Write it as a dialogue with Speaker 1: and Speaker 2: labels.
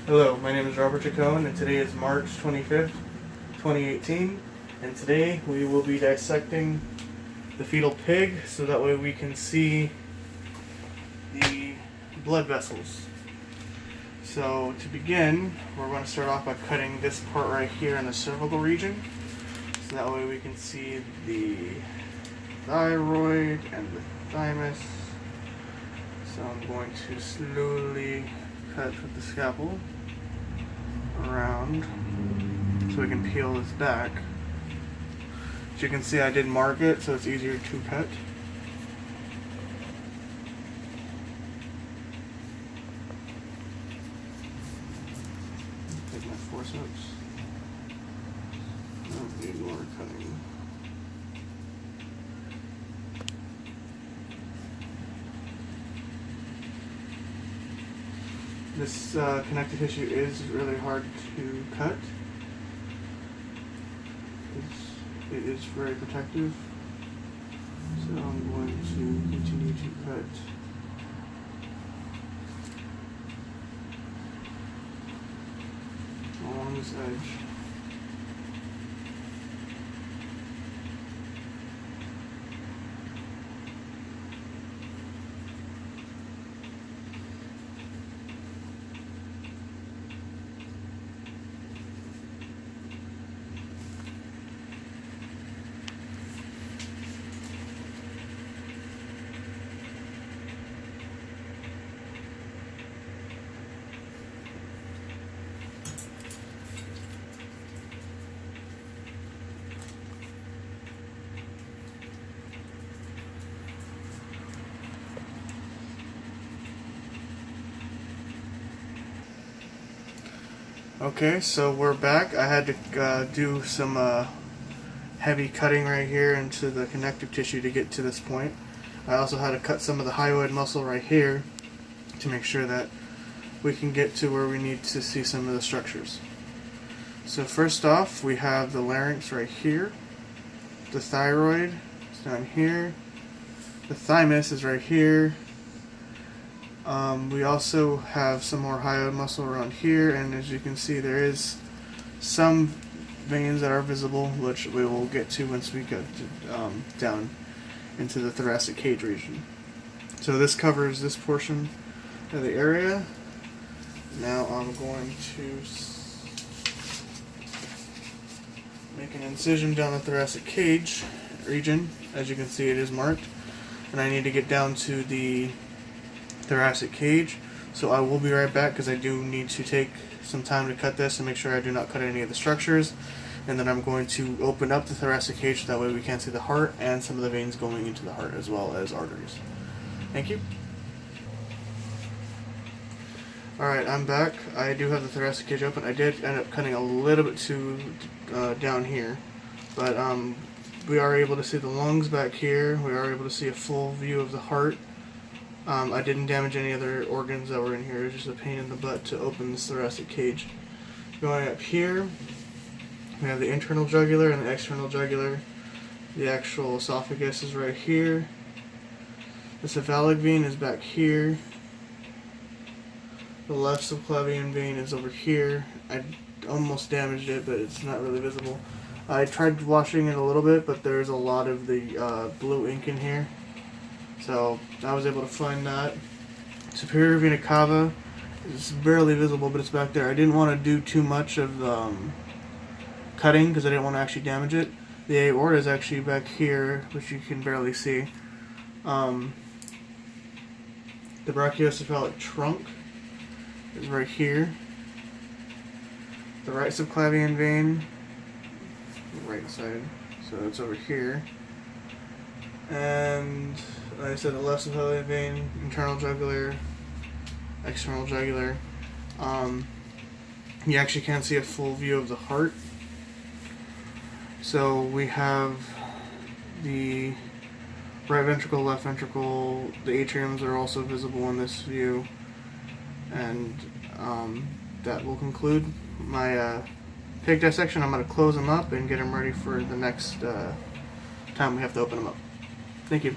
Speaker 1: Hello, my name is Robert Chacon, and today is March 25th, 2018, and today we will be dissecting the fetal pig so that way we can see the blood vessels. So to begin, we're going to start off by cutting this part right here in the cervical region, so that way we can see the thyroid and the thymus. So I'm going to slowly cut with the scalpel around so we can peel this back. As you can see, I did mark it so it's easier to cut. Take my forceps. Don't need more cutting. This connective tissue is really hard to cut. It is very protective. So I'm going to continue to cut. Along this edge. Okay, so we're back. I had to do some heavy cutting right here into the connective tissue to get to this point. I also had to cut some of the hyoid muscle right here to make sure that we can get to where we need to see some of the structures. So first off, we have the larynx right here. The thyroid is down here. The thymus is right here. We also have some more hyoid muscle around here, and as you can see, there is some veins that are visible, which we will get to once we get down into the thoracic cage region. So this covers this portion of the area. Now I'm going to make an incision down the thoracic cage region. As you can see, it is marked, and I need to get down to the thoracic cage, so I will be right back because I do need to take some time to cut this and make sure I do not cut any of the structures, and then I'm going to open up the thoracic cage so that way we can see the heart and some of the veins going into the heart as well as arteries. Thank you. Alright, I'm back. I do have the thoracic cage open. I did end up cutting a little bit too down here, but we are able to see the lungs back here. We are able to see a full view of the heart. I didn't damage any other organs that were in here. It was just a pain in the butt to open this thoracic cage. Going up here, we have the internal jugular and the external jugular. The actual esophagus is right here. The cephalic vein is back here. The left subclavian vein is over here. I almost damaged it, but it's not really visible. I tried washing it a little bit, but there's a lot of the blue ink in here. So I was able to find that. Superior vena cava is barely visible, but it's back there. I didn't want to do too much of cutting because I didn't want to actually damage it. The aorta is actually back here, which you can barely see. The brachiocephalic trunk is right here. The right subclavian vein, right side, so it's over here. And like I said, the left subclavian vein, internal jugular, external jugular. You actually can't see a full view of the heart. So we have the right ventricle, left ventricle, the atriums are also visible in this view. And that will conclude my pig dissection. I'm going to close them up and get them ready for the next time we have to open them up. Thank you.